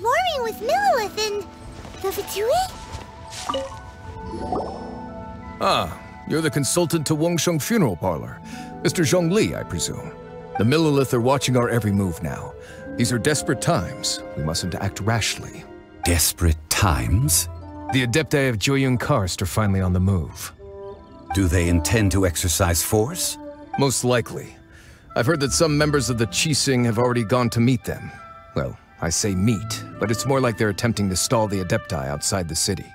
swarming with Millilith and the Fatui? Ah, you're the consultant to Wangsheng Funeral Parlor. Mr. Zhongli, I presume. The Millilith are watching our every move now. These are desperate times. We mustn't act rashly. Desperate times? The Adepti of Joyun Karst are finally on the move. Do they intend to exercise force? Most likely. I've heard that some members of the Qixing have already gone to meet them. Well, I say meet, but it's more like they're attempting to stall the Adepti outside the city.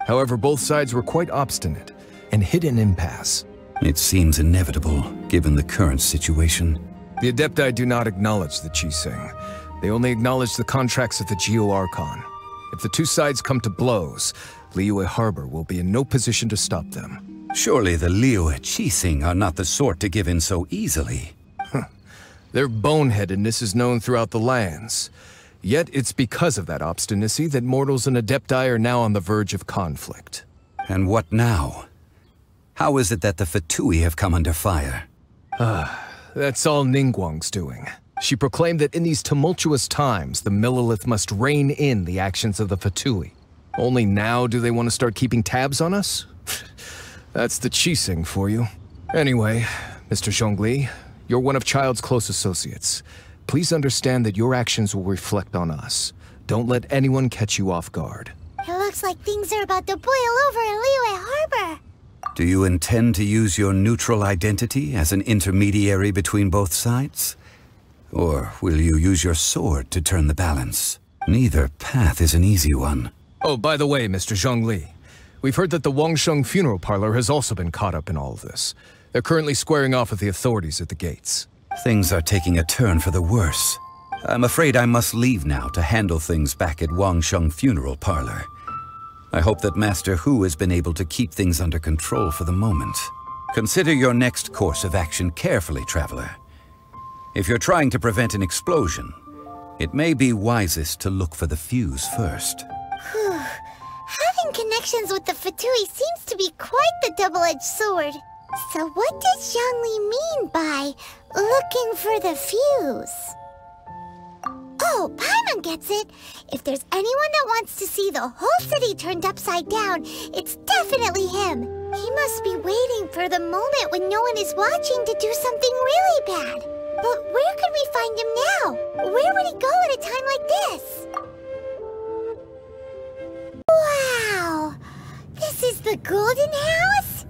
However, both sides were quite obstinate and hit an impasse. It seems inevitable, given the current situation. The Adepti do not acknowledge the Qixing. They only acknowledge the contracts of the Geo-Archon. If the two sides come to blows, Liyue Harbor will be in no position to stop them. Surely the Liyue Qixing are not the sort to give in so easily. Their boneheadedness is known throughout the lands. Yet it's because of that obstinacy that mortals and Adepti are now on the verge of conflict. And what now? How is it that the Fatui have come under fire? That's all Ningguang's doing. She proclaimed that in these tumultuous times, the Millilith must rein in the actions of the Fatui. Only now do they want to start keeping tabs on us? That's the Qixing for you. Anyway, Mr. Zhongli, you're one of Childe's close associates. Please understand that your actions will reflect on us. Don't let anyone catch you off guard. It looks like things are about to boil over in Liyue Harbor. Do you intend to use your neutral identity as an intermediary between both sides? Or will you use your sword to turn the balance? Neither path is an easy one. Oh, by the way, Mr. Zhongli, we've heard that the Wangsheng Funeral Parlor has also been caught up in all of this. They're currently squaring off with the authorities at the gates. Things are taking a turn for the worse. I'm afraid I must leave now to handle things back at Wangsheng Funeral Parlor. I hope that Master Hu has been able to keep things under control for the moment. Consider your next course of action carefully, Traveler. If you're trying to prevent an explosion, it may be wisest to look for the fuse first. Having connections with the Fatui seems to be quite the double-edged sword. So what does Zhongli mean by looking for the fuse? Oh, Paimon gets it. If there's anyone that wants to see the whole city turned upside down, it's definitely him. He must be waiting for the moment when no one is watching to do something really bad. But where could we find him now? Where would he go at a time like this? Wow! This is the Golden House?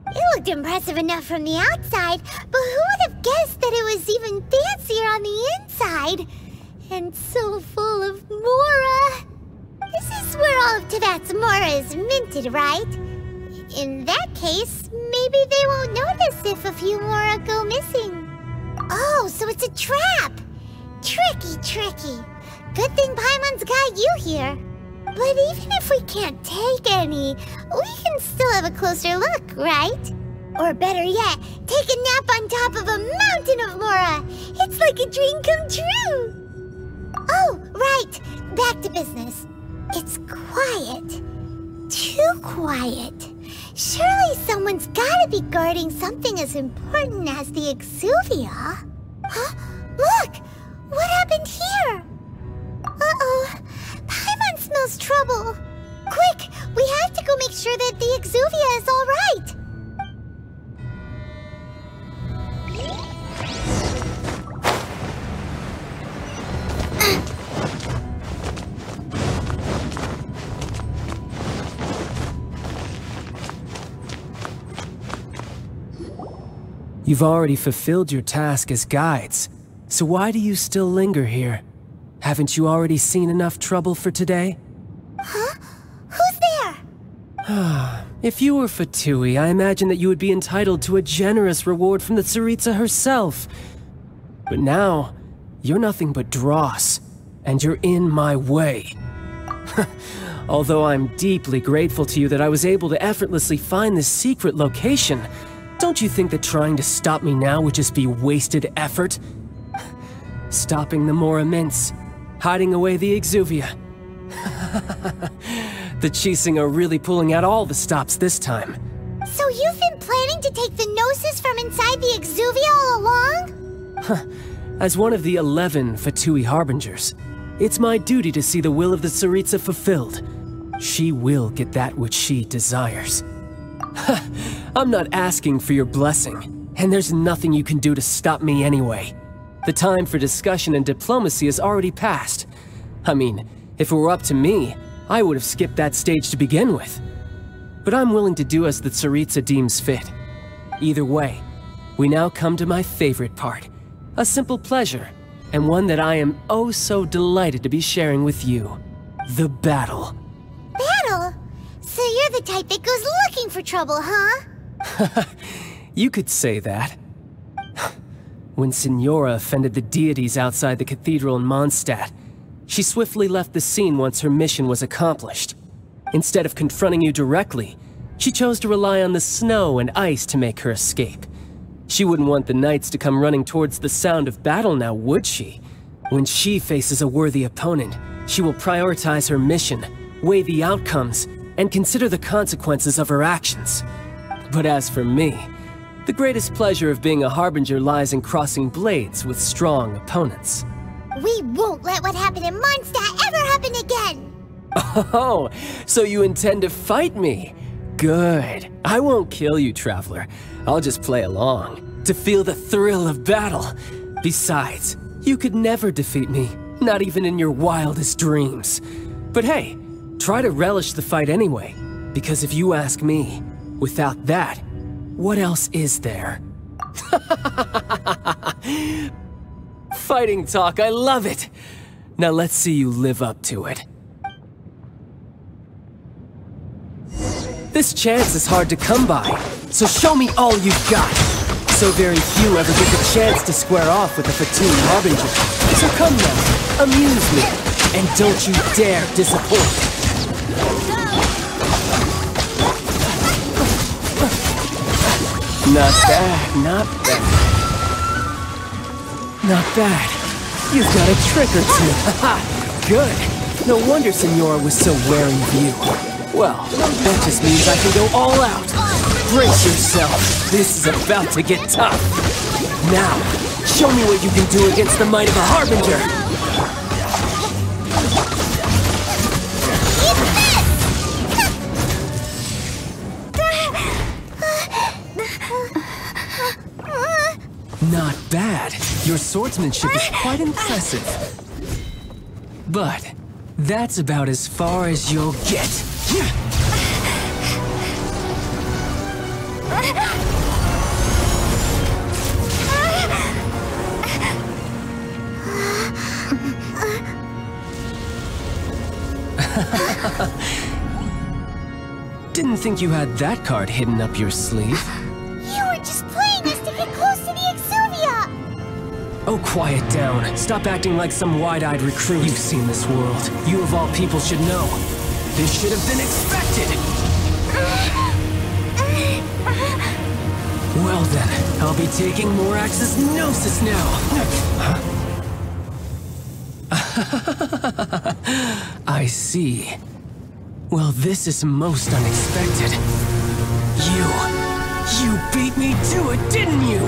It looked impressive enough from the outside, but who would have guessed that it was even fancier on the inside? And so full of Mora. This is where all of Teyvat's Mora is minted, right? In that case, maybe they won't notice if a few Mora go missing. Oh, so it's a trap! Tricky, tricky. Good thing Paimon's got you here. But even if we can't take any, we can still have a closer look, right? Or better yet, take a nap on top of a mountain of Mora. It's like a dream come true. Oh, right. Back to business. It's quiet. Too quiet. Surely someone's gotta be guarding something as important as the Exuvia. Huh? Look! What happened here? Uh-oh. Paimon smells trouble. Quick! We have to go make sure that the Exuvia is all right. You've already fulfilled your task as guides, so why do you still linger here? Haven't you already seen enough trouble for today? Huh? Who's there? If you were Fatui, I imagine that you would be entitled to a generous reward from the Tsaritsa herself. But now, you're nothing but dross, and you're in my way. Although I'm deeply grateful to you that I was able to effortlessly find this secret location, don't you think that trying to stop me now would just be wasted effort? Stopping the Mora Mints, hiding away the Exuvia. The Qixing are really pulling out all the stops this time. So you've been planning to take the Gnosis from inside the Exuvia all along? As one of the 11 Fatui Harbingers, It's my duty to see the will of the Tsaritsa fulfilled. She will get that which she desires. I'm not asking for your blessing, and there's nothing you can do to stop me anyway. The time for discussion and diplomacy has already passed. I mean, if it were up to me, I would have skipped that stage to begin with. But I'm willing to do as the Tsaritsa deems fit. Either way, we now come to my favorite part. A simple pleasure, and one that I am oh so delighted to be sharing with you. The battle. Battle? So you're the type that goes looking for trouble, huh? You could say that. When Signora offended the deities outside the cathedral in Mondstadt, she swiftly left the scene once her mission was accomplished. Instead of confronting you directly, she chose to rely on the snow and ice to make her escape. She wouldn't want the knights to come running towards the sound of battle now, would she? When she faces a worthy opponent, she will prioritize her mission, weigh the outcomes, and consider the consequences of her actions. But as for me, the greatest pleasure of being a harbinger lies in crossing blades with strong opponents. We won't let what happened in Mondstadt ever happen again! Oh, so you intend to fight me? Good. I won't kill you, Traveler. I'll just play along, to feel the thrill of battle. Besides, you could never defeat me, not even in your wildest dreams. But hey, try to relish the fight anyway, because if you ask me, without that, what else is there? Fighting talk, I love it! Now let's see you live up to it. This chance is hard to come by, so show me all you've got. So very few ever get the chance to square off with the Fatui Harbinger. So come now, amuse me, and don't you dare disappoint. Not bad, not bad. Not bad. You've got a trick or two. Haha, good. No wonder Signora was so wary of you. Well, that just means I can go all out. Brace yourself. This is about to get tough. Now, show me what you can do against the might of a Harbinger. Not bad. Your swordsmanship is quite impressive. But that's about as far as you'll get. Didn't think you had that card hidden up your sleeve. You were just playing us to get close to the Exuvia! Oh, quiet down. Stop acting like some wide-eyed recruit. You've seen this world. You of all people should know. This should have been expected! Well then, I'll be taking Morax's Gnosis now! I see. Well, this is most unexpected. You beat me to it, didn't you?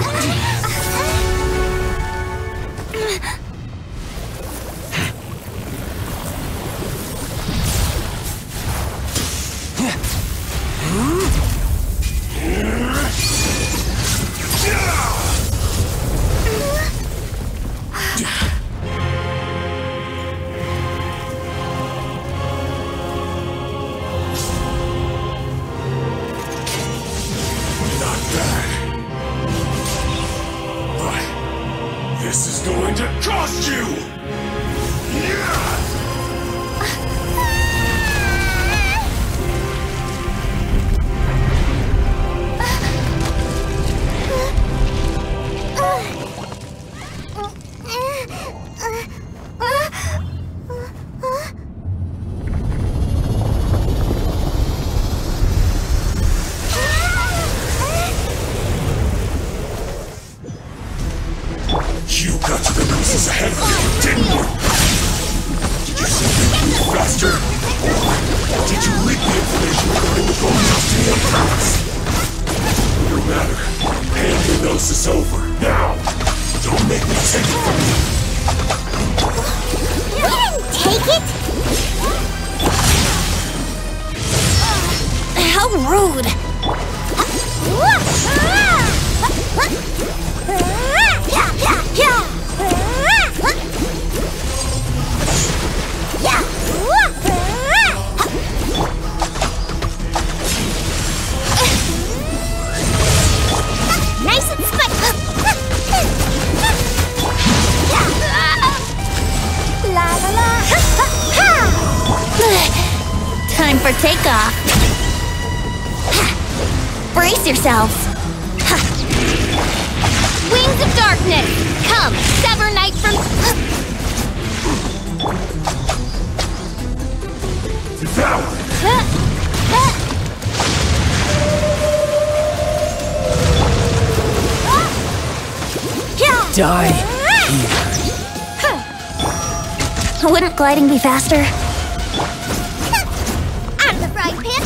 We didn't it? How rude! Nice and spicy! La la la! Time for takeoff! Brace yourselves! Wings of darkness! Come, sever night from... Die! Wouldn't gliding be faster? Out of the frying pan!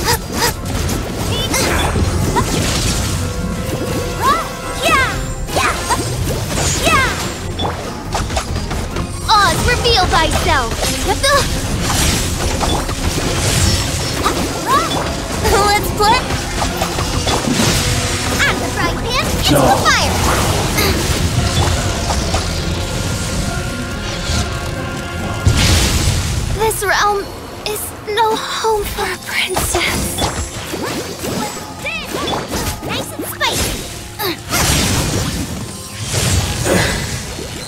Oz, reveal thyself! Let's put... Out of the frying pan, into the fire! This realm is no home for a princess. Nice and spicy!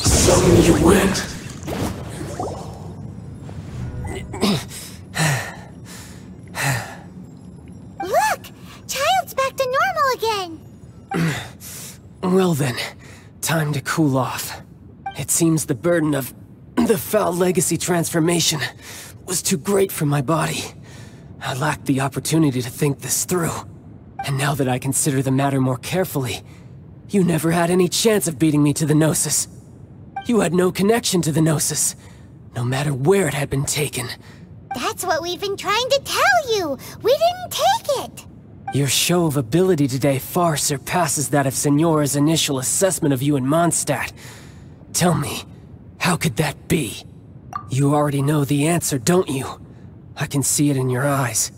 So you win. Look! Childe's back to normal again! Well then, time to cool off. It seems the burden of the foul legacy transformation was too great for my body. I lacked the opportunity to think this through. And now that I consider the matter more carefully, you never had any chance of beating me to the Gnosis. You had no connection to the Gnosis, no matter where it had been taken. That's what we've been trying to tell you! We didn't take it! Your show of ability today far surpasses that of Signora's initial assessment of you in Mondstadt. Tell me, how could that be? You already know the answer, don't you? I can see it in your eyes.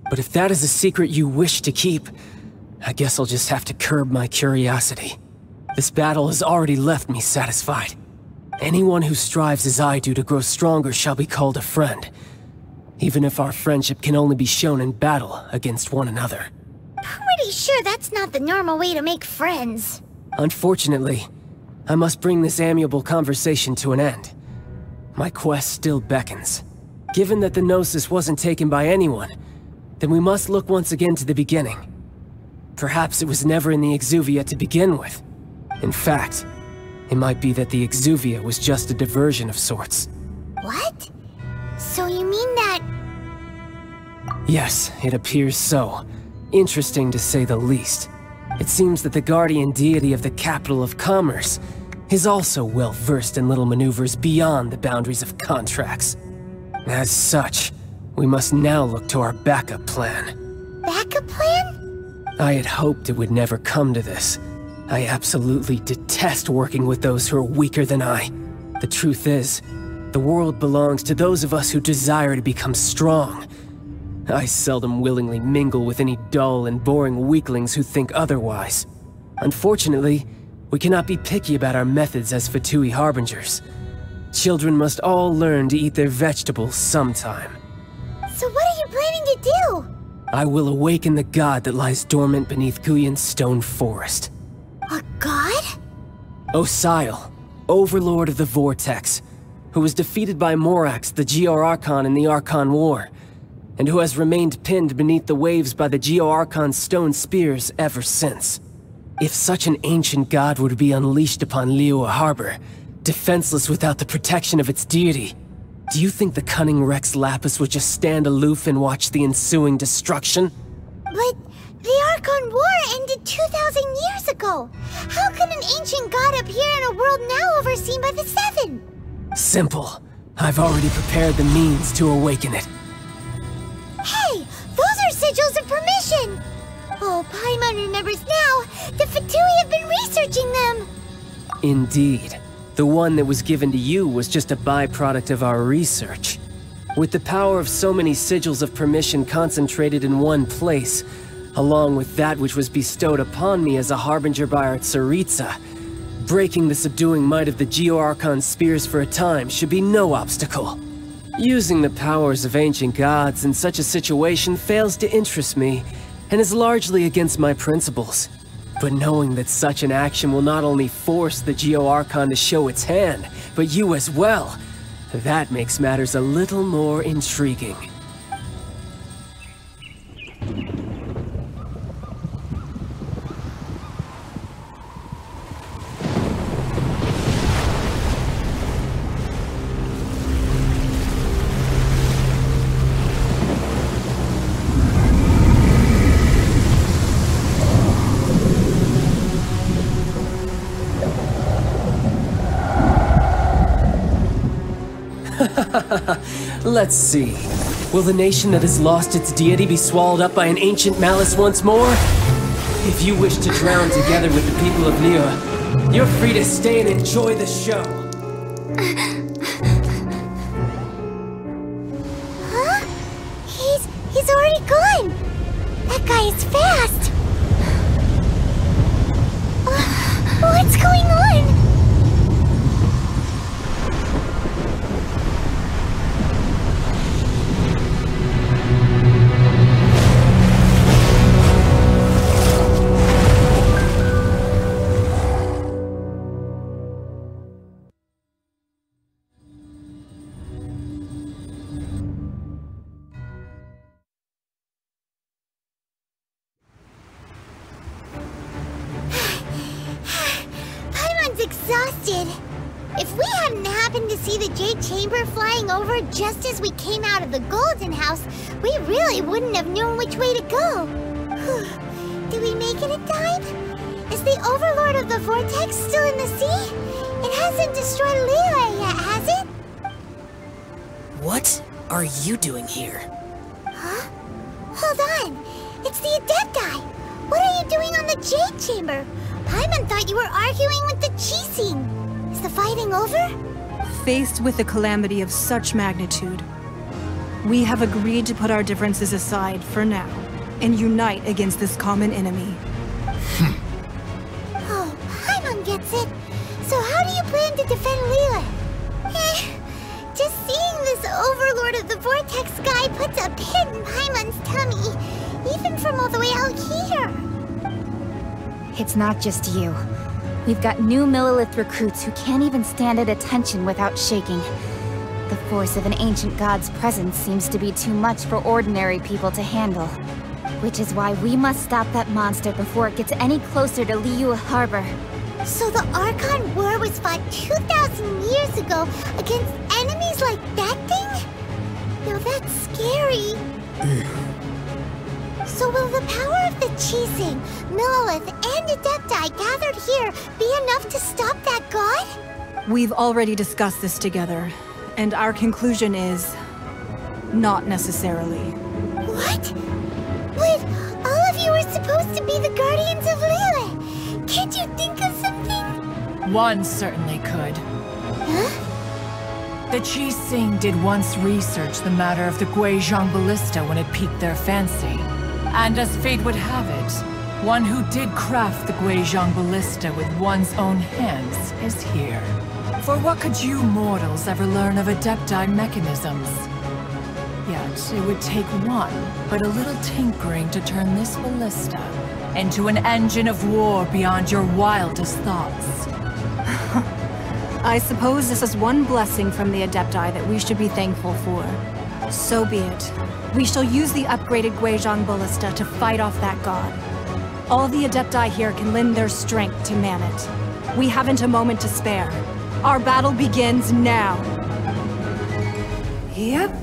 But if that is a secret you wish to keep, I guess I'll just have to curb my curiosity. This battle has already left me satisfied. Anyone who strives as I do to grow stronger shall be called a friend, even if our friendship can only be shown in battle against one another. Pretty sure that's not the normal way to make friends. Unfortunately, I must bring this amiable conversation to an end. My quest still beckons. Given that the Gnosis wasn't taken by anyone, then we must look once again to the beginning. Perhaps it was never in the Exuvia to begin with. In fact, it might be that the Exuvia was just a diversion of sorts. What? So you mean that... Yes, it appears so. Interesting to say the least. It seems that the guardian deity of the capital of commerce is also well versed in little maneuvers beyond the boundaries of contracts. As such, we must now look to our backup plan. Backup plan? I had hoped it would never come to this. I absolutely detest working with those who are weaker than I. The truth is, the world belongs to those of us who desire to become strong. I seldom willingly mingle with any dull and boring weaklings who think otherwise. Unfortunately, we cannot be picky about our methods as Fatui harbingers. Children must all learn to eat their vegetables sometime. So what are you planning to do? I will awaken the god that lies dormant beneath Guyun's stone forest. A god? Osial, Overlord of the Vortex, who was defeated by Morax, the Geo-Archon in the Archon War, and who has remained pinned beneath the waves by the Geo-Archon's stone spears ever since. If such an ancient god were to be unleashed upon Liyue Harbor, defenseless without the protection of its deity, do you think the cunning Rex Lapis would just stand aloof and watch the ensuing destruction? But the Archon War ended 2,000 years ago. How can an ancient god appear in a world now overseen by the Seven? Simple. I've already prepared the means to awaken it. Hey, those are sigils of permission! Oh, Paimon remembers now. The Fatui have been researching them. Indeed. The one that was given to you was just a byproduct of our research. With the power of so many sigils of permission concentrated in one place, along with that which was bestowed upon me as a harbinger by our Tsaritsa, breaking the subduing might of the Geo-Archon spears for a time should be no obstacle. Using the powers of ancient gods in such a situation fails to interest me, and is largely against my principles. But knowing that such an action will not only force the Geo-Archon to show its hand, but you as well, that makes matters a little more intriguing. Let's see. Will the nation that has lost its deity be swallowed up by an ancient malice once more? If you wish to drown together with the people of Liyue, you're free to stay and enjoy the show. Huh? He's already gone. That guy is fast. What's going on? Exhausted. If we hadn't happened to see the Jade Chamber flying over just as we came out of the Golden House, we really wouldn't have known which way to go. Did we make it in time? Is the Overlord of the Vortex still in the sea? It hasn't destroyed Liyue yet, has it? What are you doing here? Huh? Hold on. It's the Adepti. What are you doing on the Jade Chamber? Paimon thought you were arguing with the Qixing. Is the fighting over? Faced with a calamity of such magnitude, we have agreed to put our differences aside for now and unite against this common enemy. Oh, Paimon gets it. So how do you plan to defend Liyue? Just seeing this Overlord of the Vortex guy puts a pit in Paimon's tummy, even from all the way out here. It's not just you. We've got new Millilith recruits who can't even stand at attention without shaking. The force of an ancient god's presence seems to be too much for ordinary people to handle. Which is why we must stop that monster before it gets any closer to Liyue Harbor. So the Archon War was fought 2,000 years ago against enemies like that thing? Now that's scary. So will the power of the Qixing, Millilith, and Adepti gathered here be enough to stop that god? We've already discussed this together, and our conclusion is... not necessarily. What? But all of you are supposed to be the guardians of Liyue. Can't you think of something? One certainly could. Huh? The Qixing did once research the matter of the Guizhong ballista when it piqued their fancy. And as fate would have it, one who did craft the Guizhong ballista with one's own hands is here. For what could you mortals ever learn of Adepti mechanisms? Yet, it would take one, but a little tinkering to turn this ballista into an engine of war beyond your wildest thoughts. I suppose this is one blessing from the Adepti that we should be thankful for. So be it. We shall use the upgraded Guizhong ballista to fight off that god. All the Adepti here can lend their strength to man it. We haven't a moment to spare. Our battle begins now. Yep.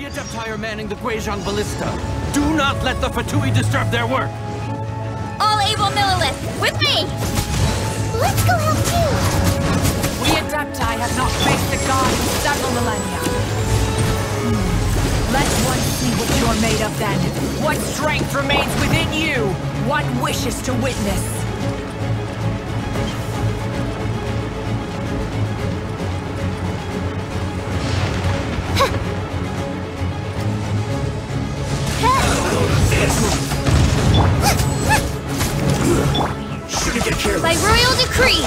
The Adepti are manning the Guizhong ballista. Do not let the Fatui disturb their work! All able Millilith, with me! Let's go help too! We Adepti have not faced the god in several millennia. Let one see what you're made of then. What strength remains within you? What wishes to witness? By royal decree!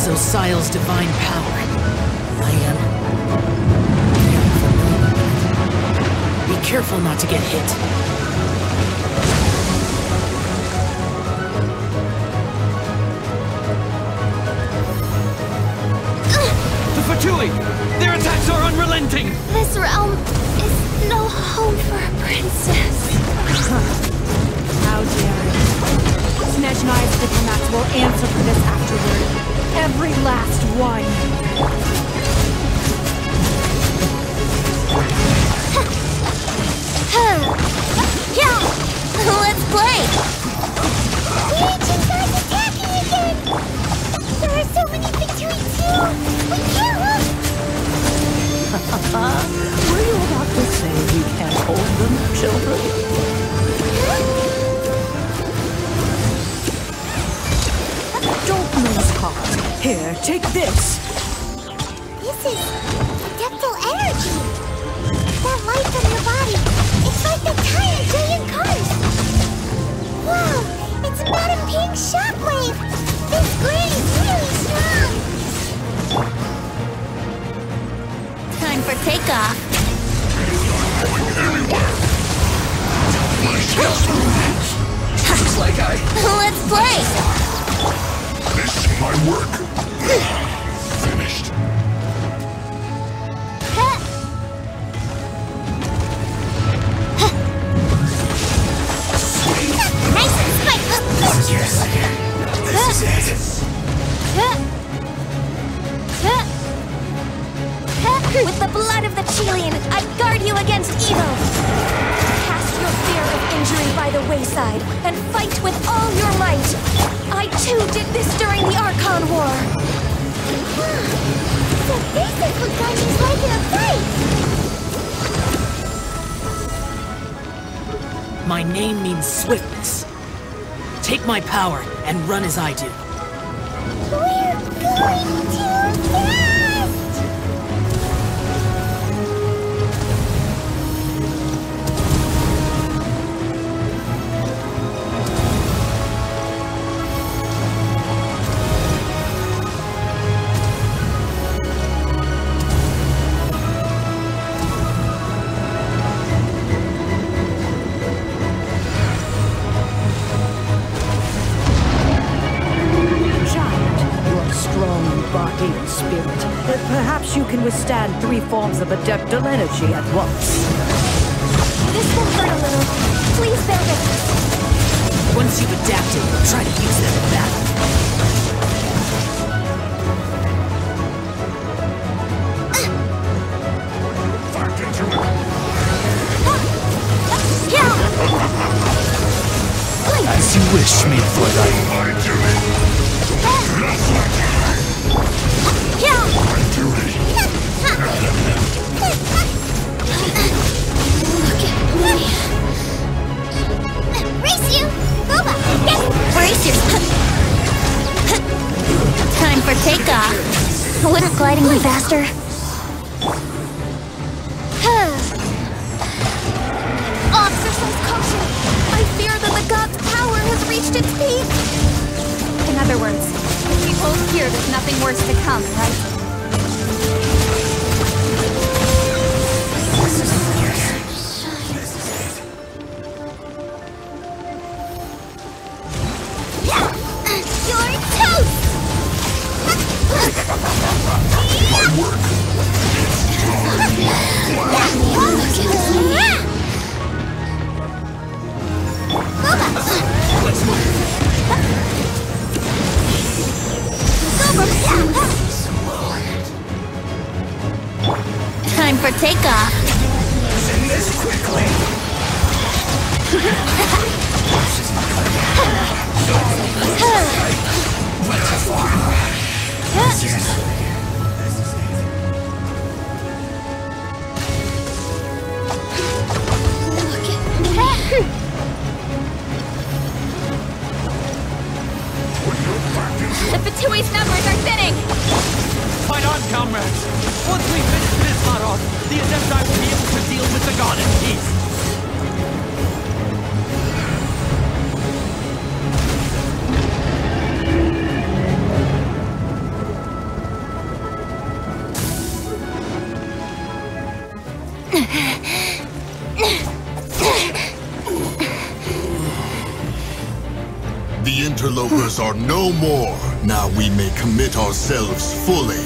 Osial's divine power. I am... Be careful not to get hit. The Fatui! Their attacks are unrelenting! This realm is no home for a princess. How dare you? Snezhnai's diplomats will answer for this afterward. Every last one. Let's play! The ancient god's attacking again! There are so many Fatui too! We can't Were you about to say we can't hold them, children? Don't lose heart. Here, take this. This is adeptal energy. That light from your body, it's like the tiny giant cars. Wow, it's about a pink shockwave. This green is really strong. Time for takeoff. Looks like Let's play. This is my work. Finished. Nice spike. Yes. This is it. With the blood of the Chilean, I guard you against evil. Cast your fear of injury by the wayside, and fight with all your might. I too did this during the Archon War. So this is what Genshin's like in a fight. My name means swiftness. Take my power and run as I do. We're going too fast! Perhaps you can withstand 3 forms of adeptal energy at once. This will hurt a little. Please bear with us. Once you've adapted, try to use them in battle. As you wish, Maidfoot. Race you! Boba! Yes! Race you! Time for takeoff. Wouldn't gliding be faster? reached its peak! In other words, if we hold here, there's nothing worse to come, right? Time for takeoff. Send this quickly. The Fatui's numbers are thinning! Fight on, comrades! Once we finish this hot off, the Adepti will be able to deal with the god in peace! The interlopers are no more. Now we may commit ourselves fully.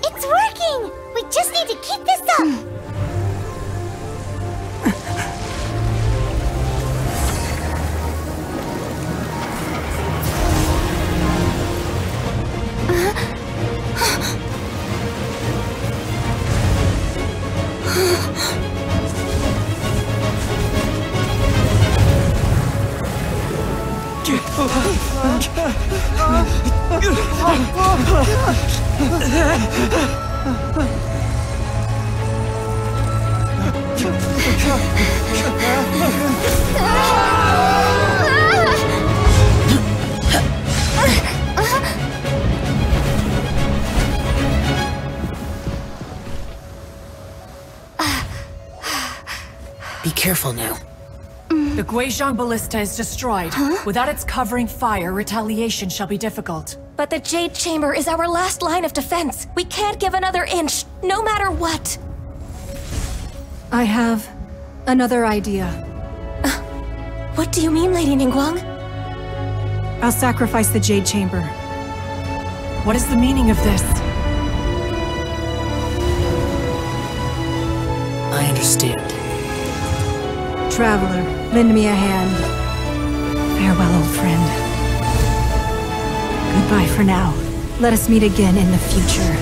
It's working! We just need to keep this up! Be careful now. The Guizhong ballista is destroyed. Without its covering fire, retaliation shall be difficult. But the Jade Chamber is our last line of defense. We can't give another inch, no matter what. I have another idea. What do you mean, Lady Ningguang? I'll sacrifice the Jade Chamber. What is the meaning of this? I understand. Traveler, lend me a hand. Farewell, old friend. Goodbye for now. Let us meet again in the future.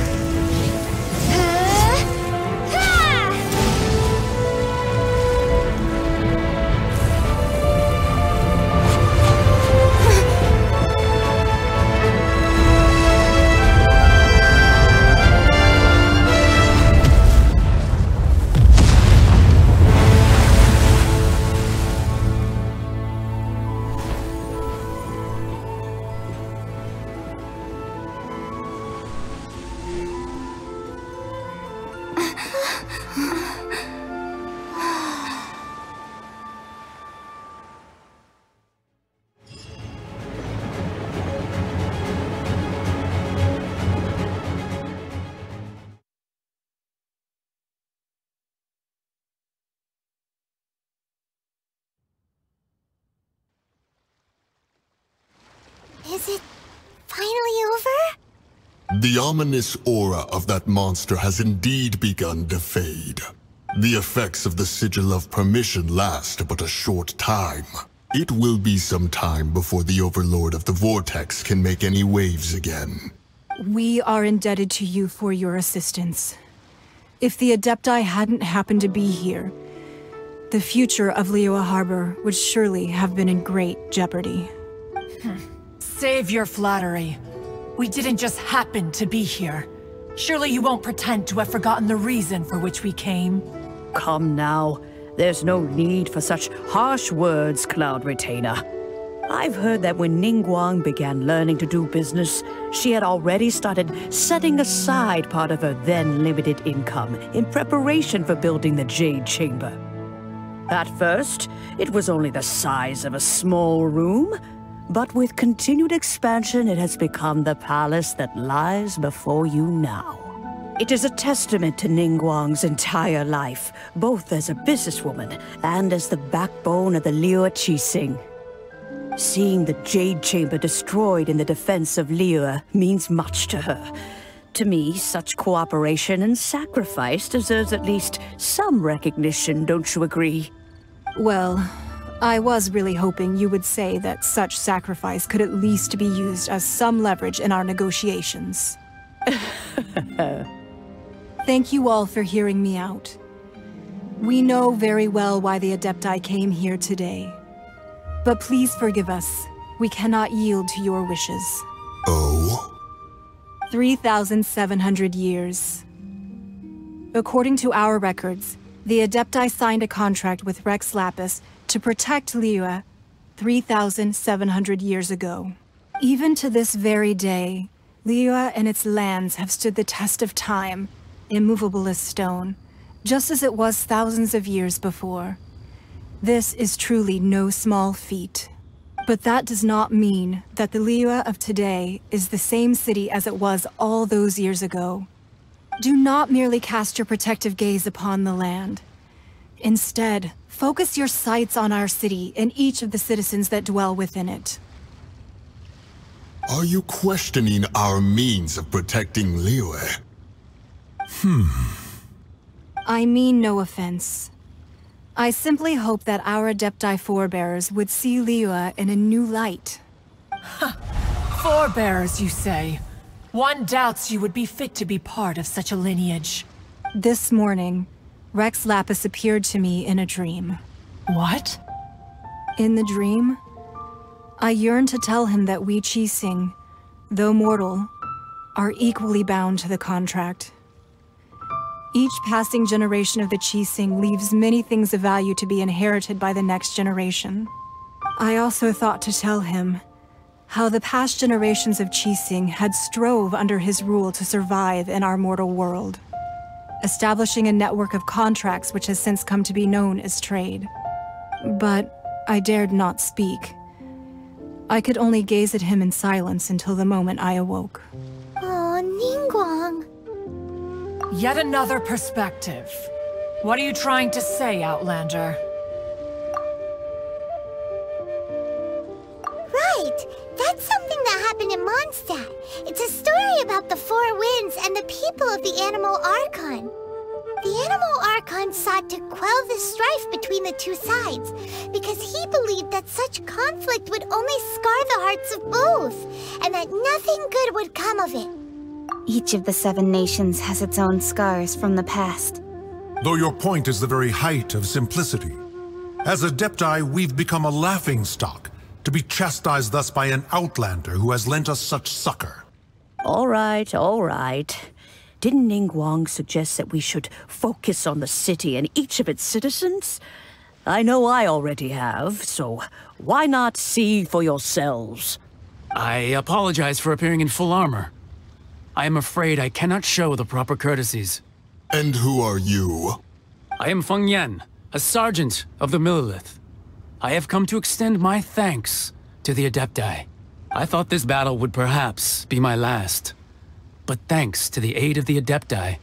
Is it finally over? The ominous aura of that monster has indeed begun to fade. The effects of the Sigil of Permission last but a short time. It will be some time before the Overlord of the Vortex can make any waves again. We are indebted to you for your assistance. If the Adepti hadn't happened to be here, the future of Liyue Harbor would surely have been in great jeopardy. Save your flattery. We didn't just happen to be here. Surely you won't pretend to have forgotten the reason for which we came. Come now. There's no need for such harsh words, Cloud Retainer. I've heard that when Ningguang began learning to do business, she had already started setting aside part of her then limited income in preparation for building the Jade Chamber. At first, it was only the size of a small room, but with continued expansion, it has become the palace that lies before you now. It is a testament to Ningguang's entire life, both as a businesswoman and as the backbone of the Liyue Qixing. Seeing the Jade Chamber destroyed in the defense of Liyue means much to her. To me, such cooperation and sacrifice deserves at least some recognition, don't you agree? Well, I was really hoping you would say that such sacrifice could at least be used as some leverage in our negotiations. Thank you all for hearing me out. We know very well why the Adepti came here today. But please forgive us. We cannot yield to your wishes. Oh? 3,700 years. According to our records, the Adepti signed a contract with Rex Lapis to protect Liyue 3,700 years ago. Even to this very day, Liyue and its lands have stood the test of time, immovable as stone, just as it was thousands of years before. This is truly no small feat. But that does not mean that the Liyue of today is the same city as it was all those years ago. Do not merely cast your protective gaze upon the land. Instead, focus your sights on our city and each of the citizens that dwell within it. Are you questioning our means of protecting Liyue? I mean no offense. I simply hope that our Adepti forebears would see Liyue in a new light. Forebears, you say? One doubts you would be fit to be part of such a lineage. This morning, Rex Lapis appeared to me in a dream. What? In the dream, I yearned to tell him that we Qixing, though mortal, are equally bound to the contract. Each passing generation of the Qixing leaves many things of value to be inherited by the next generation. I also thought to tell him how the past generations of Qixing had strove under his rule to survive in our mortal world, establishing a network of contracts which has since come to be known as trade. But I dared not speak. I could only gaze at him in silence until the moment I awoke. Oh, Ningguang. Yet another perspective. What are you trying to say, Outlander? Right! That's something that happened in Mondstadt. It's a story about the Four Winds and the people of the Animal Archon. The Animal Archon sought to quell the strife between the two sides, because he believed that such conflict would only scar the hearts of both, and that nothing good would come of it. Each of the 7 nations has its own scars from the past. Though your point is the very height of simplicity. As Adepti, we've become a laughingstock, to be chastised thus by an outlander who has lent us such succor. All right, all right. Didn't Ningguang suggest that we should focus on the city and each of its citizens? I know I already have, so why not see for yourselves? I apologize for appearing in full armor. I am afraid I cannot show the proper courtesies. And who are you? I am Feng Yan, a sergeant of the Millelith. I have come to extend my thanks to the Adepti. I thought this battle would perhaps be my last. But thanks to the aid of the Adepti,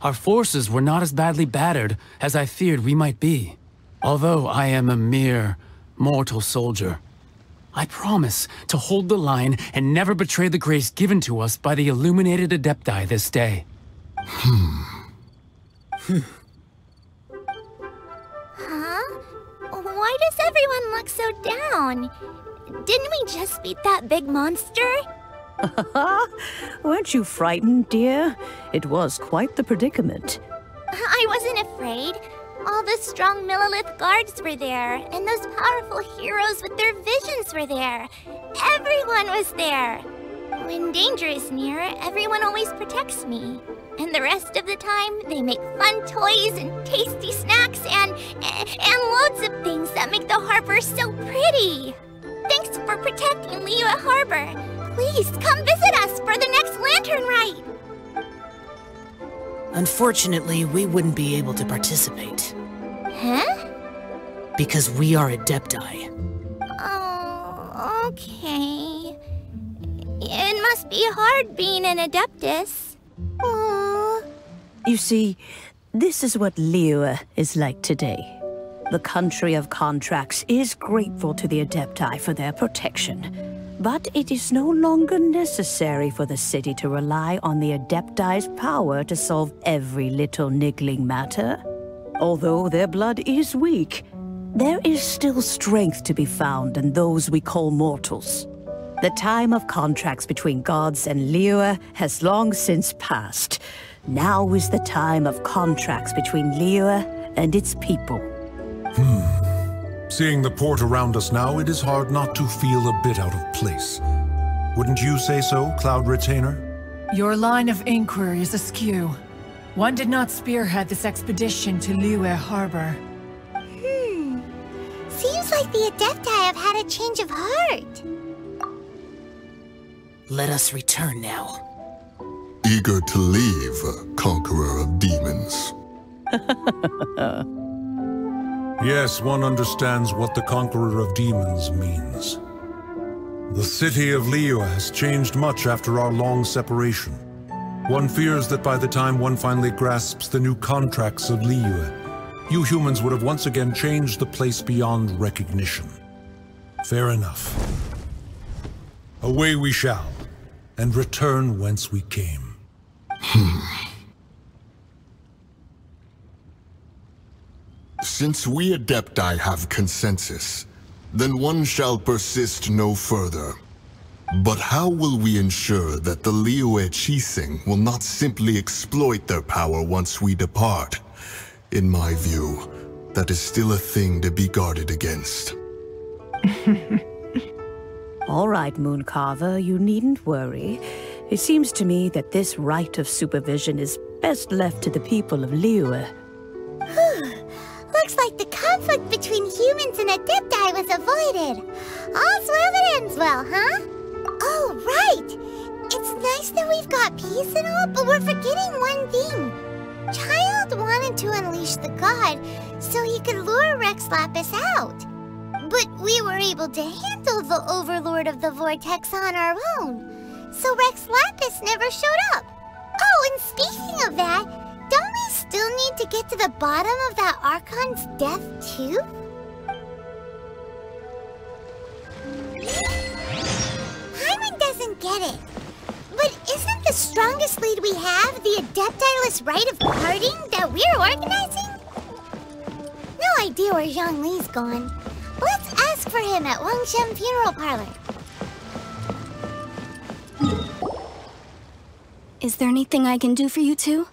our forces were not as badly battered as I feared we might be. Although I am a mere mortal soldier, I promise to hold the line and never betray the grace given to us by the illuminated Adepti this day. Huh? Why does everyone look so down? Didn't we just beat that big monster? Weren't you frightened, dear? It was quite the predicament. I wasn't afraid. All the strong Millelith guards were there, and those powerful heroes with their visions were there. Everyone was there. When danger is near, everyone always protects me. And the rest of the time, they make fun toys and tasty snacks and loads of things that make the harbor so pretty. Thanks for protecting Liyue Harbor. Please come visit us for the next lantern rite. Unfortunately, we wouldn't be able to participate. Huh? Because we are Adepti. Oh, okay. It must be hard being an Adeptus. Aww. You see, this is what Liyue is like today. The country of contracts is grateful to the Adepti for their protection. But it is no longer necessary for the city to rely on the Adepti's power to solve every little niggling matter. Although their blood is weak, there is still strength to be found in those we call mortals. The time of contracts between gods and Liyue has long since passed. Now is the time of contracts between Liyue and its people. Seeing the port around us now, it is hard not to feel a bit out of place. Wouldn't you say so, Cloud Retainer? Your line of inquiry is askew. One did not spearhead this expedition to Liyue Harbor. Seems like the Adepti have had a change of heart. Let us return now. Eager to leave, Conqueror of Demons. Yes, one understands what the Conqueror of Demons means. The city of Liyue has changed much after our long separation. One fears that by the time one finally grasps the new contracts of Liyue, you humans would have once again changed the place beyond recognition. Fair enough. Away we shall, and return whence we came. Since we Adepti have consensus, then one shall persist no further. But how will we ensure that the Liyue Qixing will not simply exploit their power once we depart? In my view, that is still a thing to be guarded against. All right, Mooncarver, you needn't worry. It seems to me that this right of supervision is best left to the people of Liyue. Looks like the conflict between humans and Adepti was avoided. All's well that ends well, huh? Oh, right! It's nice that we've got peace and all, but we're forgetting one thing. Childe wanted to unleash the god so he could lure Rex Lapis out. But we were able to handle the Overlord of the Vortex on our own, so Rex Lapis never showed up. Oh, and speaking of that, don't we still need to get to the bottom of that Archon's death, too? Paimon doesn't get it. But isn't the strongest lead we have the Adepti-less rite of parting that we're organizing? No idea where Zhongli's gone. Let's ask for him at Wangshen Funeral Parlor. Is there anything I can do for you two?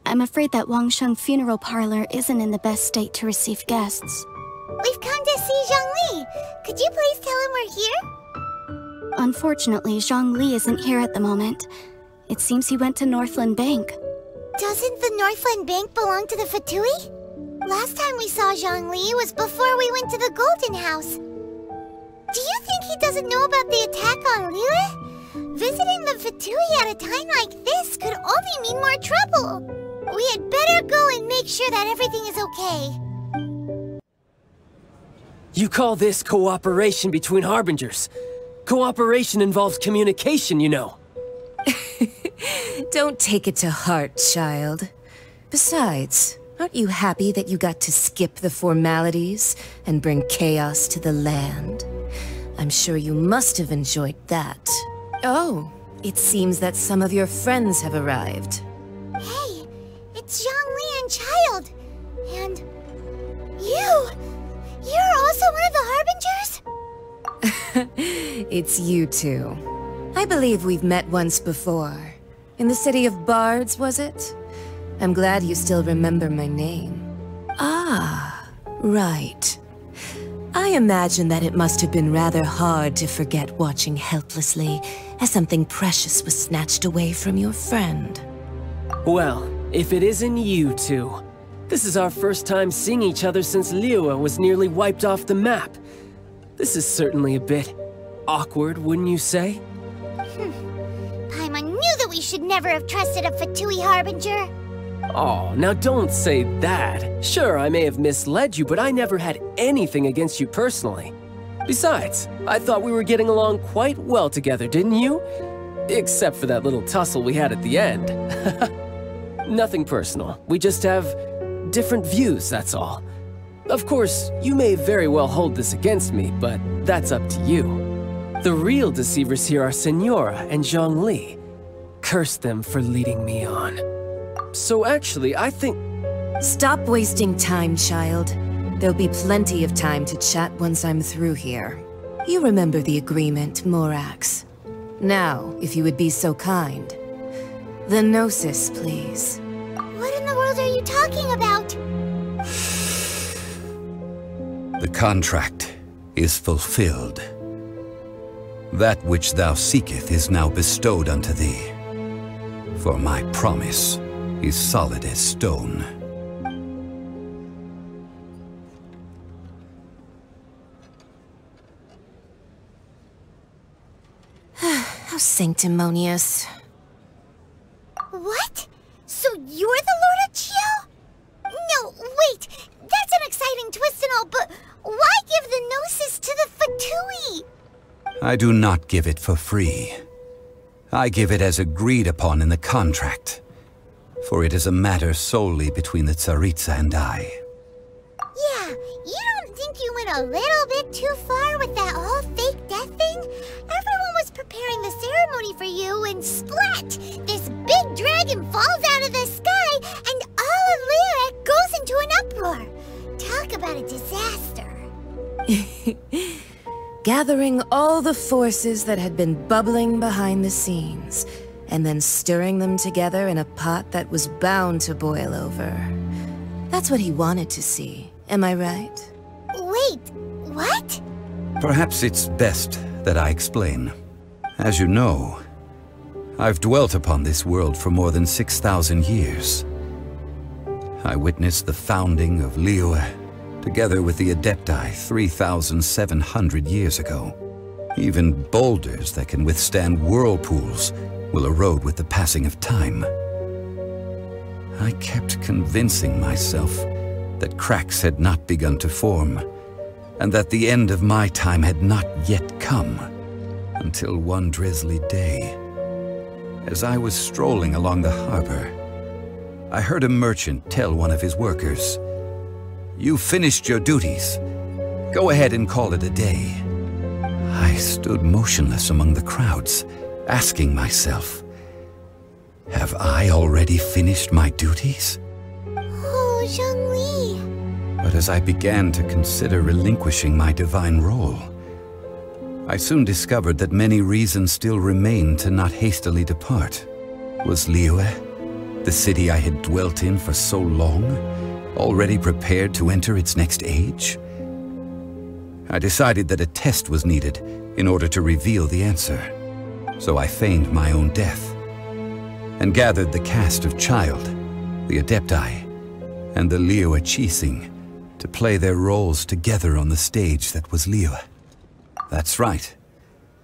I'm afraid that Wangshen Funeral Parlor isn't in the best state to receive guests. We've come to see Zhongli. Could you please tell him we're here? Unfortunately, Zhongli isn't here at the moment. It seems he went to Northland Bank. Doesn't the Northland Bank belong to the Fatui? Last time we saw Zhongli was before we went to the Golden House. Do you think he doesn't know about the attack on Liyue? Visiting the Fatui at a time like this could only mean more trouble. We had better go and make sure that everything is okay. You call this cooperation between Harbingers? Cooperation involves communication, you know. Don't take it to heart, child. Besides, aren't you happy that you got to skip the formalities and bring chaos to the land? I'm sure you must have enjoyed that. Oh, it seems that some of your friends have arrived. Hey, it's Zhongli and Childe. And you! You're also one of the Harbingers? It's you two. I believe we've met once before. In the city of Bards, was it? I'm glad you still remember my name. Ah, right. I imagine that it must have been rather hard to forget watching helplessly as something precious was snatched away from your friend. Well, if it isn't you two. This is our first time seeing each other since Liyue was nearly wiped off the map. This is certainly a bit awkward, wouldn't you say? Paimon knew that we should never have trusted a Fatui Harbinger. Oh, now don't say that. Sure, I may have misled you, but I never had anything against you personally. Besides, I thought we were getting along quite well together, didn't you? Except for that little tussle we had at the end. Nothing personal. We just have different views, that's all. Of course, you may very well hold this against me, but that's up to you. The real deceivers here are Signora and Zhongli. Curse them for leading me on. So actually, I think... Stop wasting time, child. There'll be plenty of time to chat once I'm through here. You remember the agreement, Morax. Now, if you would be so kind. The Gnosis, please. What in the world are you talking about? The contract is fulfilled. That which thou seeketh is now bestowed unto thee. For my promise is solid as stone. How sanctimonious. What? So you're the Lord of Childe? No, wait! That's an exciting twist and all, but why give the Gnosis to the Fatui? I do not give it for free. I give it as agreed upon in the contract, for it is a matter solely between the Tsaritsa and I. Yeah, you don't think you went a little bit too far with that whole fake death thing? Everyone was preparing the ceremony for you, and splat! This big dragon falls out of the sky, and all of Liyue goes into an uproar. Talk about a disaster. Gathering all the forces that had been bubbling behind the scenes, and then stirring them together in a pot that was bound to boil over. That's what he wanted to see, am I right? Wait, what? Perhaps it's best that I explain. As you know, I've dwelt upon this world for more than 6,000 years. I witnessed the founding of Liyue, together with the Adepti 3,700 years ago. Even boulders that can withstand whirlpools will erode with the passing of time. I kept convincing myself that cracks had not begun to form, and that the end of my time had not yet come, until one drizzly day, as I was strolling along the harbor, I heard a merchant tell one of his workers, "You finished your duties. Go ahead and call it a day." I stood motionless among the crowds, asking myself, have I already finished my duties? Oh, Zhongli. But as I began to consider relinquishing my divine role, I soon discovered that many reasons still remained to not hastily depart. Was Liyue, the city I had dwelt in for so long, already prepared to enter its next age? I decided that a test was needed in order to reveal the answer. So I feigned my own death, and gathered the cast of Childe, the Adepti, and the Liyue Qixing to play their roles together on the stage that was Liyue. That's right,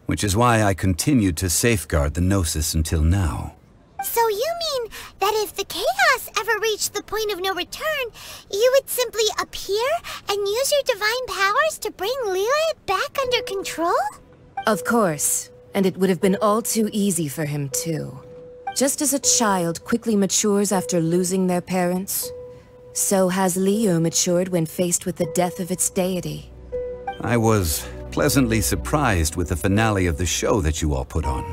which is why I continued to safeguard the Gnosis until now. So you mean that if the chaos ever reached the point of no return, you would simply appear and use your divine powers to bring Liyue back under control? Of course, and it would have been all too easy for him too. Just as a child quickly matures after losing their parents, so has Liyue matured when faced with the death of its deity. I was pleasantly surprised with the finale of the show that you all put on.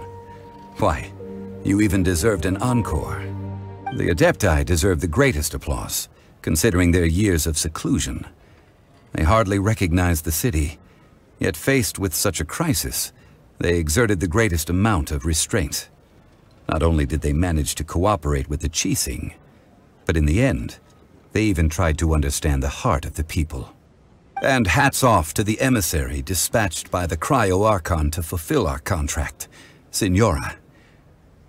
Why, you even deserved an encore. The Adepti deserve the greatest applause, considering their years of seclusion. They hardly recognized the city, yet faced with such a crisis, they exerted the greatest amount of restraint. Not only did they manage to cooperate with the Qixing, but in the end, they even tried to understand the heart of the people. And hats off to the emissary dispatched by the Cryo-Archon to fulfill our contract, Signora.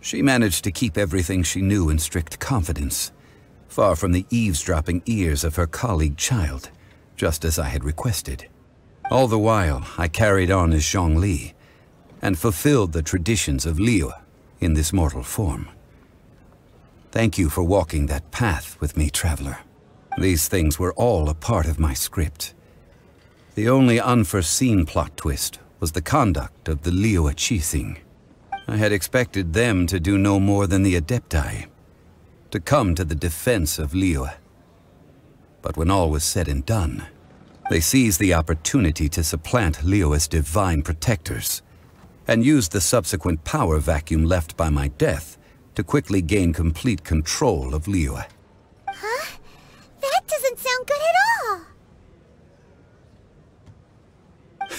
She managed to keep everything she knew in strict confidence, far from the eavesdropping ears of her colleague Childe, just as I had requested. All the while, I carried on as Zhongli, and fulfilled the traditions of Liyue in this mortal form. Thank you for walking that path with me, traveler. These things were all a part of my script. The only unforeseen plot twist was the conduct of the Liyue Qixing. I had expected them to do no more than the Adepti, to come to the defense of Liyue. But when all was said and done, they seized the opportunity to supplant Liyue as divine protectors, and used the subsequent power vacuum left by my death to quickly gain complete control of Liyue. Huh? That doesn't sound good at all!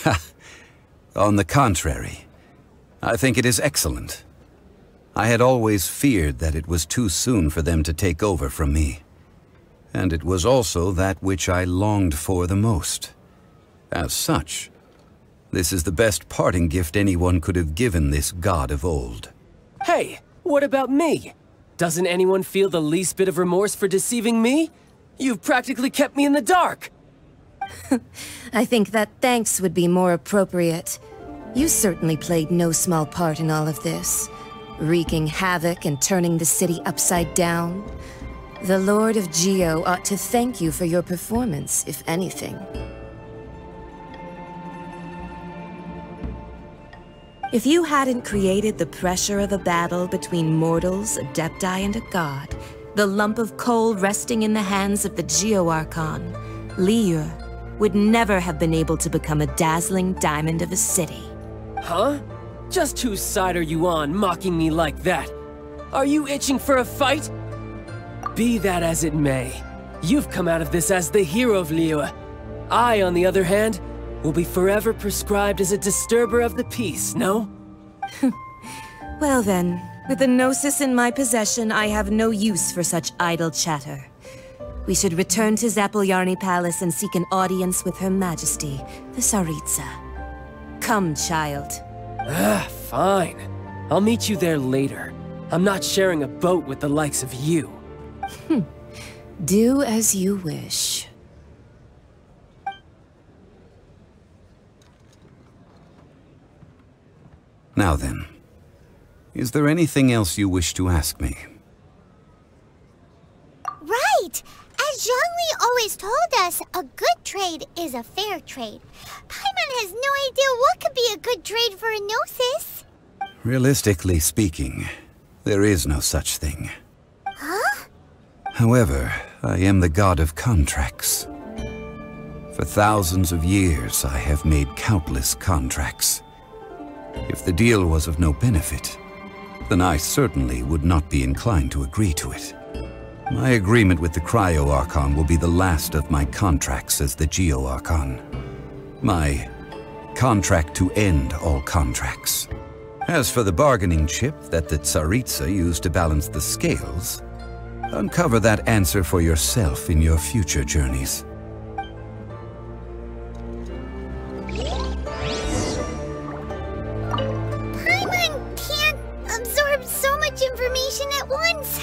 Ha! On the contrary, I think it is excellent. I had always feared that it was too soon for them to take over from me. And it was also that which I longed for the most. As such, this is the best parting gift anyone could have given this god of old. Hey, what about me? Doesn't anyone feel the least bit of remorse for deceiving me? You've practically kept me in the dark! I think that thanks would be more appropriate. You certainly played no small part in all of this, wreaking havoc and turning the city upside down. The Lord of Geo ought to thank you for your performance, if anything. If you hadn't created the pressure of a battle between mortals, Adepti, and a god, the lump of coal resting in the hands of the Geo Archon, Liyue, would never have been able to become a dazzling diamond of a city. Huh? Just whose side are you on, mocking me like that? Are you itching for a fight? Be that as it may, you've come out of this as the hero of Liyue. I, on the other hand, will be forever prescribed as a disturber of the peace, no? Well then, with the Gnosis in my possession, I have no use for such idle chatter. We should return to Zapoljarny Palace and seek an audience with Her Majesty, the Tsaritsa. Come, child. Fine. I'll meet you there later. I'm not sharing a boat with the likes of you. Do as you wish. Now then, is there anything else you wish to ask me? Right! As Zhongli always told us, a good trade is a fair trade. Paimon has no idea what could be a good trade for a Gnosis. Realistically speaking, there is no such thing. Huh? However, I am the god of contracts. For thousands of years, I have made countless contracts. If the deal was of no benefit, then I certainly would not be inclined to agree to it. My agreement with the Cryo Archon will be the last of my contracts as the Geo Archon. My contract to end all contracts. As for the bargaining chip that the Tsaritsa used to balance the scales, uncover that answer for yourself in your future journeys. Paimon can't absorb so much information at once.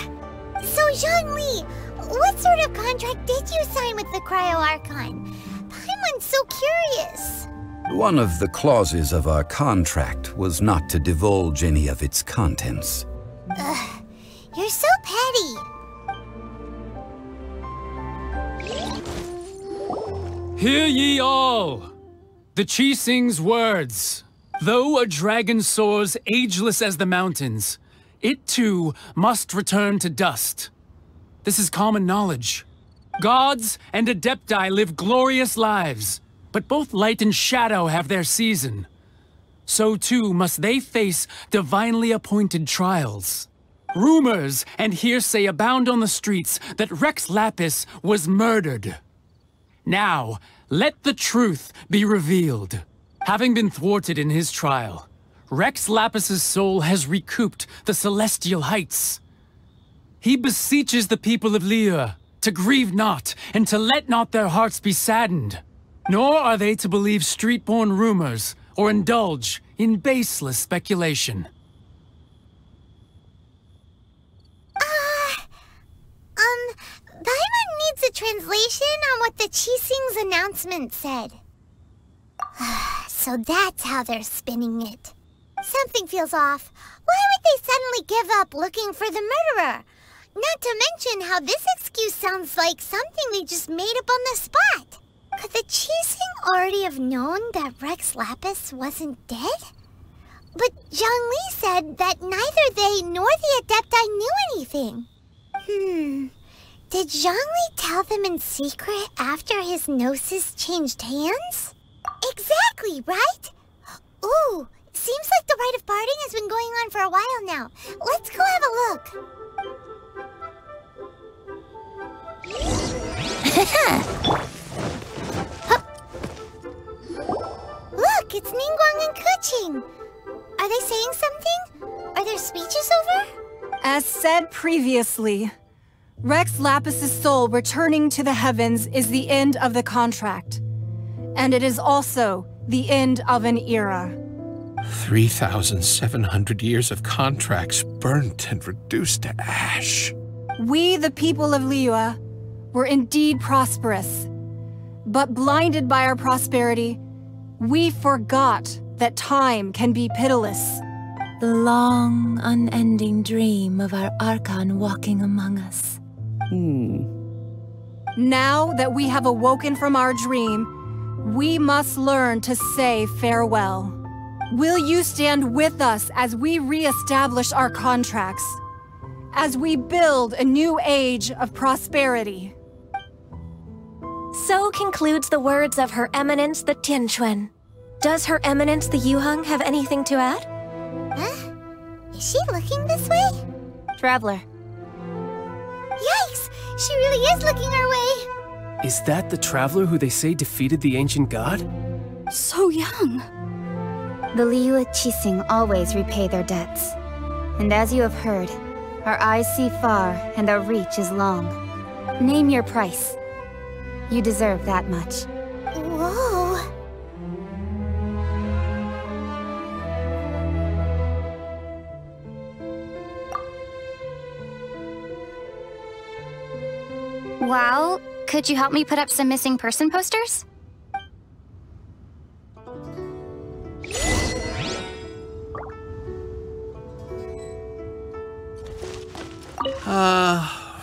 So, Zhongli, what sort of contract did you sign with the Cryo Archon? Paimon's so curious. One of the clauses of our contract was not to divulge any of its contents. Ugh, you're so petty. Hear ye all! The Qixing's words. Though a dragon soars ageless as the mountains, it too must return to dust. This is common knowledge. Gods and Adepti live glorious lives, but both light and shadow have their season. So too must they face divinely appointed trials. Rumors and hearsay abound on the streets that Rex Lapis was murdered. Now, let the truth be revealed. Having been thwarted in his trial, Rex Lapis's soul has recouped the celestial heights. He beseeches the people of Liyue to grieve not and to let not their hearts be saddened. Nor are they to believe street-born rumors or indulge in baseless speculation. translation on what the Qixing's announcement said. So that's how they're spinning it. Something feels off. Why would they suddenly give up looking for the murderer? Not to mention how this excuse sounds like something they just made up on the spot. Could the Qixing already have known that Rex Lapis wasn't dead? But Zhongli said that neither they nor the Adepti knew anything. Did Zhongli tell them in secret after his gnosis changed hands? Exactly, right? Ooh, seems like the rite of parting has been going on for a while now. Let's go have a look. Look, it's Ningguang and Qixing. Are they saying something? Are their speeches over? As said previously, Rex Lapis's soul returning to the heavens is the end of the contract. And it is also the end of an era. 3,700 years of contracts burnt and reduced to ash. We, the people of Liyue, were indeed prosperous. But blinded by our prosperity, we forgot that time can be pitiless. The long, unending dream of our Archon walking among us. Now that we have awoken from our dream, we must learn to say farewell. Will you stand with us as we re-establish our contracts? As we build a new age of prosperity? So concludes the words of Her Eminence the Tianquan. Does Her Eminence the Yuheng have anything to add? Huh? Is she looking this way? Traveler. Yikes! She really is looking our way! Is that the traveler who they say defeated the ancient god? So young. The Liyue Qixing always repay their debts. And as you have heard, our eyes see far and our reach is long. Name your price. You deserve that much. Whoa! Well, could you help me put up some missing person posters?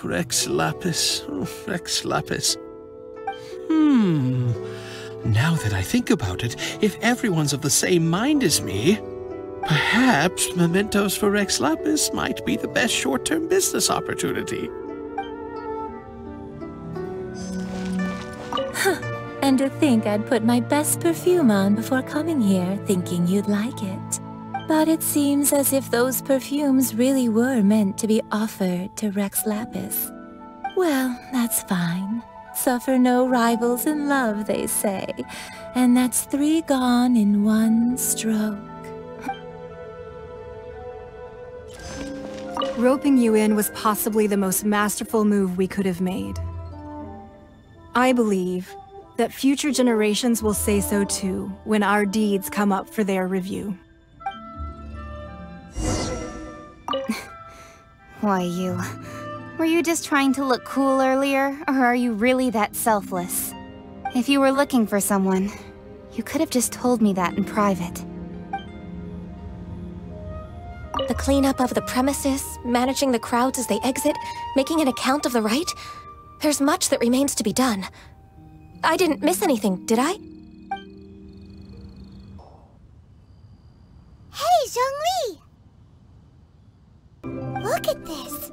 Rex Lapis. Oh, Rex Lapis. Now that I think about it, if everyone's of the same mind as me, perhaps mementos for Rex Lapis might be the best short-term business opportunity. And to think I'd put my best perfume on before coming here, thinking you'd like it. But it seems as if those perfumes really were meant to be offered to Rex Lapis. Well, that's fine. Suffer no rivals in love, they say. And that's 3 gone in 1 stroke. Roping you in was possibly the most masterful move we could have made. I believe that future generations will say so too when our deeds come up for their review. Why you? Were you just trying to look cool earlier, or are you really that selfless? If you were looking for someone, you could have just told me that in private. The cleanup of the premises, managing the crowds as they exit, making an account of the rite. There's much that remains to be done. I didn't miss anything, did I? Hey, Zhongli! Look at this!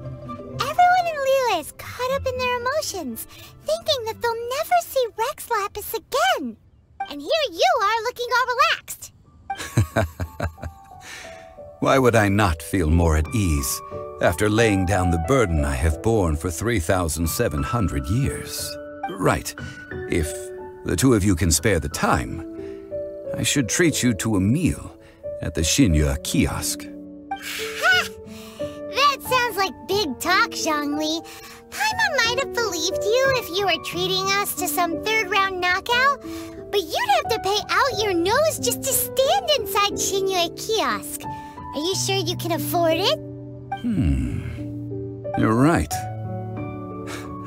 Everyone in Liyue is caught up in their emotions, thinking that they'll never see Rex Lapis again. And here you are looking all relaxed. Why would I not feel more at ease after laying down the burden I have borne for 3,700 years? Right. If the 2 of you can spare the time, I should treat you to a meal at the Signora kiosk. Ha! That sounds like big talk, Zhongli. Paimon might have believed you if you were treating us to some 3rd-round knockout, but you'd have to pay out your nose just to stand inside Signora kiosk. Are you sure you can afford it? You're right.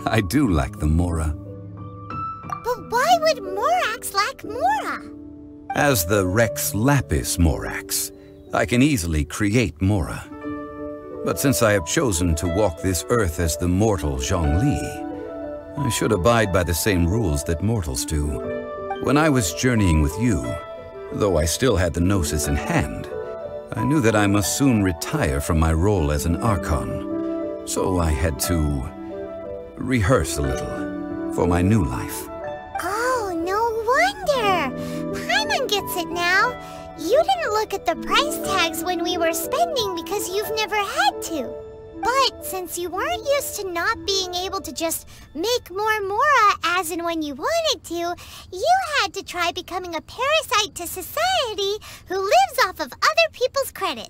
I do lack the Mora. But why would Morax lack Mora? As the Rex Lapis Morax, I can easily create Mora. But since I have chosen to walk this earth as the mortal Zhongli, I should abide by the same rules that mortals do. When I was journeying with you, though I still had the Gnosis in hand, I knew that I must soon retire from my role as an Archon, so I had to rehearse a little for my new life. Oh, no wonder! Paimon gets it now. You didn't look at the price tags when we were spending because you've never had to. But since you weren't used to not being able to just make more Mora as and when you wanted to, you had to try becoming a parasite to society who lives off of other people's credit.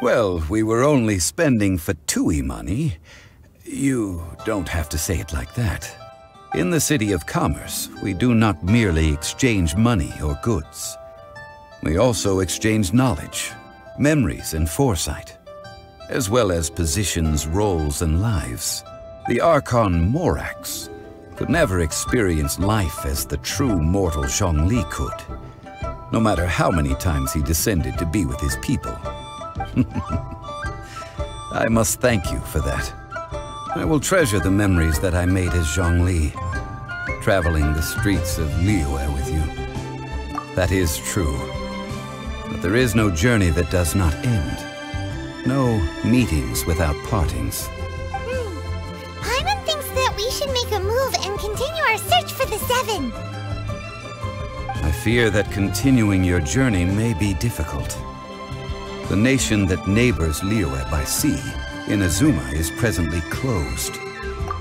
Well, we were only spending Fatui money. You don't have to say it like that. In the City of Commerce, we do not merely exchange money or goods. We also exchange knowledge, memories, and foresight, as well as positions, roles, and lives. The Archon Morax could never experience life as the true mortal Zhongli could, no matter how many times he descended to be with his people. I must thank you for that. I will treasure the memories that I made as Zhongli, traveling the streets of Liyue with you. That is true. But there is no journey that does not end. No meetings without partings. Paimon thinks that we should make a move and continue our search for the Seven. I fear that continuing your journey may be difficult. The nation that neighbors Liyue by sea, Inazuma, is presently closed.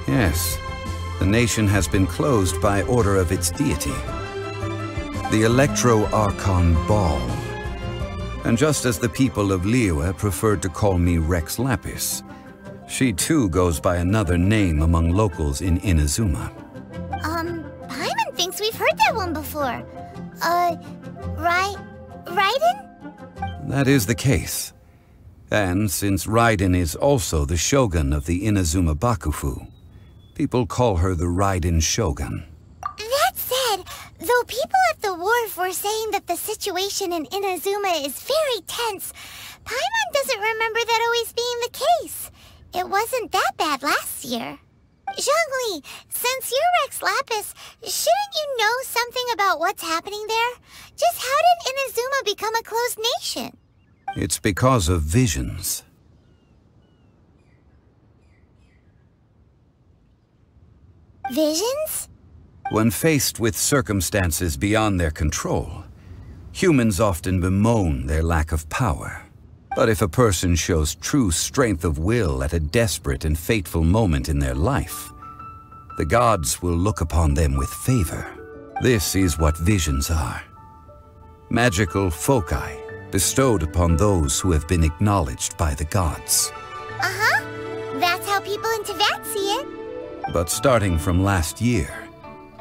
Yes, the nation has been closed by order of its deity, the Electro-Archon Ball. And just as the people of Liyue preferred to call me Rex Lapis, she too goes by another name among locals in Inazuma. Paimon thinks we've heard that one before. Raiden? That is the case. And since Raiden is also the Shogun of the Inazuma Bakufu, people call her the Raiden Shogun. That said, though people at the wharf were saying that the situation in Inazuma is very tense, Paimon doesn't remember that always being the case. It wasn't that bad last year. Zhongli, since you're Rex Lapis, shouldn't you know something about what's happening there? Just how did Inazuma become a closed nation? It's because of visions. Visions? When faced with circumstances beyond their control, humans often bemoan their lack of power. But if a person shows true strength of will at a desperate and fateful moment in their life, the gods will look upon them with favor. This is what visions are. Magical foci bestowed upon those who have been acknowledged by the gods. Uh-huh. That's how people in Teyvat see it. But starting from last year,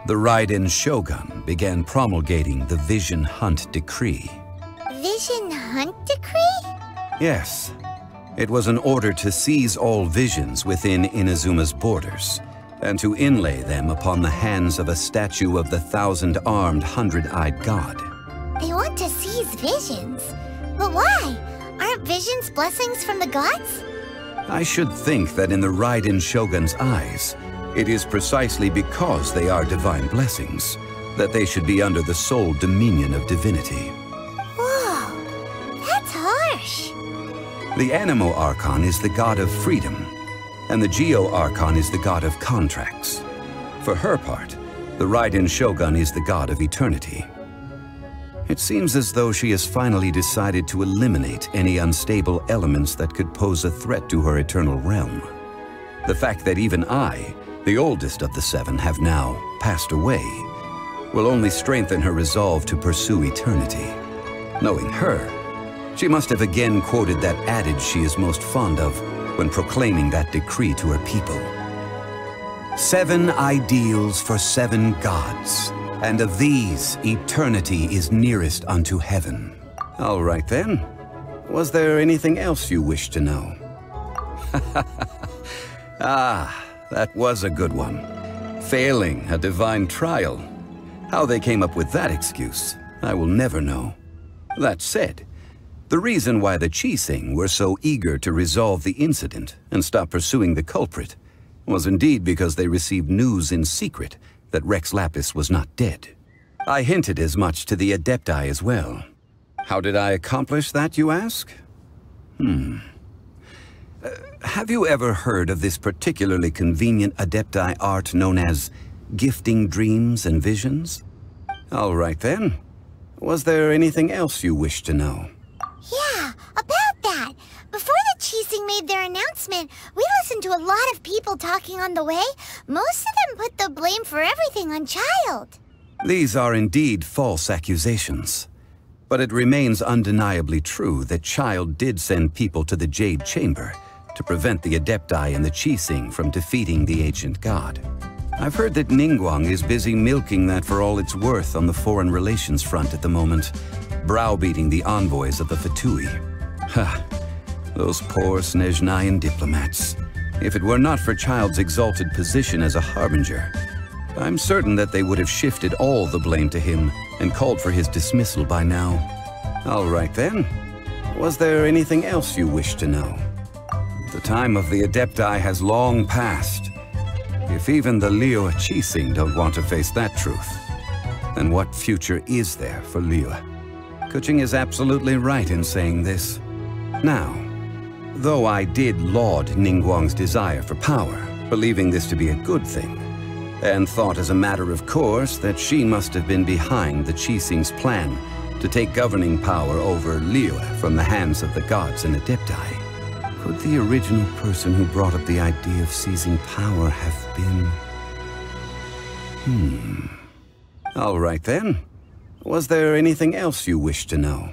the Raiden Shogun began promulgating the Vision Hunt Decree. Vision Hunt Decree? Yes. It was an order to seize all visions within Inazuma's borders, and to inlay them upon the hands of a statue of the 1,000-armed, 100-eyed god. They want to seize visions. But why? Aren't visions blessings from the gods? I should think that in the Raiden Shogun's eyes, it is precisely because they are divine blessings that they should be under the sole dominion of divinity. Whoa, that's harsh. The Animo Archon is the god of freedom, and the Geo Archon is the god of contracts. For her part, the Raiden Shogun is the god of eternity. It seems as though she has finally decided to eliminate any unstable elements that could pose a threat to her eternal realm. The fact that even I, the oldest of the seven, have now passed away will only strengthen her resolve to pursue eternity. Knowing her, she must have again quoted that adage she is most fond of when proclaiming that decree to her people. 7 ideals for 7 gods, and of these, eternity is nearest unto heaven. All right then. Was there anything else you wished to know? that was a good one. Failing a divine trial. How they came up with that excuse, I will never know. That said, the reason why the Qixing were so eager to resolve the incident and stop pursuing the culprit was indeed because they received news in secret that Rex Lapis was not dead. I hinted as much to the Adepti as well. How did I accomplish that, you ask? Have you ever heard of this particularly convenient Adepti art known as gifting dreams and visions? All right then. Was there anything else you wish to know? Yeah, about that. Before the Qixing made their announcement, we listened to a lot of people talking on the way. Most of them put the blame for everything on Childe. These are indeed false accusations. But it remains undeniably true that Childe did send people to the Jade Chamber to prevent the Adepti and the Qixing from defeating the ancient god. I've heard that Ningguang is busy milking that for all it's worth on the foreign relations front at the moment, browbeating the envoys of the Fatui. Ha! Those poor Snezhnayan diplomats. If it were not for Childe's exalted position as a harbinger, I'm certain that they would have shifted all the blame to him and called for his dismissal by now. All right then. Was there anything else you wish to know? The time of the Adepti has long passed. If even the Liyue Qixing don't want to face that truth, then what future is there for Liyue? Qixing is absolutely right in saying this. Now, though I did laud Ningguang's desire for power, believing this to be a good thing, and thought as a matter of course that she must have been behind the Qixing's plan to take governing power over Liyue from the hands of the gods and Adepti, could the original person who brought up the idea of seizing power have been... All right then. Was there anything else you wish to know?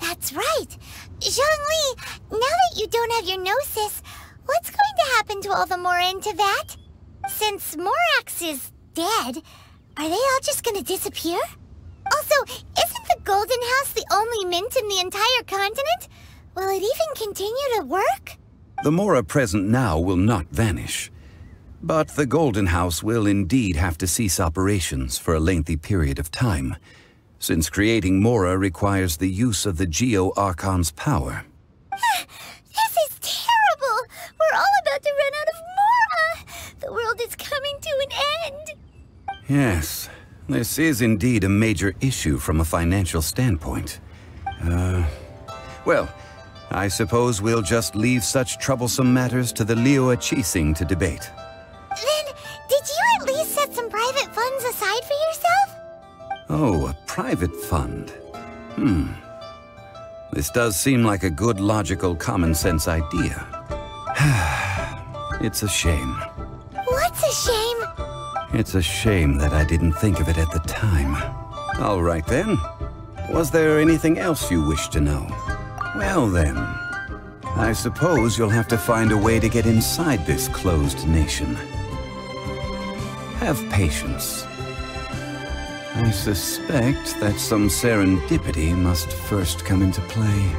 That's right. Zhongli, now that you don't have your gnosis, what's going to happen to all the Mora in Teyvat? Since Morax is dead, are they all just gonna disappear? Also, isn't the Golden House the only mint in the entire continent? Will it even continue to work? The Mora present now will not vanish. But the Golden House will indeed have to cease operations for a lengthy period of time, since creating Mora requires the use of the Geo-Archon's power. This is terrible! We're all about to run out of Mora! The world is coming to an end! Yes, this is indeed a major issue from a financial standpoint. Well, I suppose we'll just leave such troublesome matters to the Liyue Qixing to debate. Then, did you at least set some private funds aside for yourself? Oh, a private fund. This does seem like a good, logical, common-sense idea. It's a shame. What's a shame? It's a shame that I didn't think of it at the time. All right then. Was there anything else you wish to know? Well then, I suppose you'll have to find a way to get inside this closed nation. Have patience. I suspect that some serendipity must first come into play.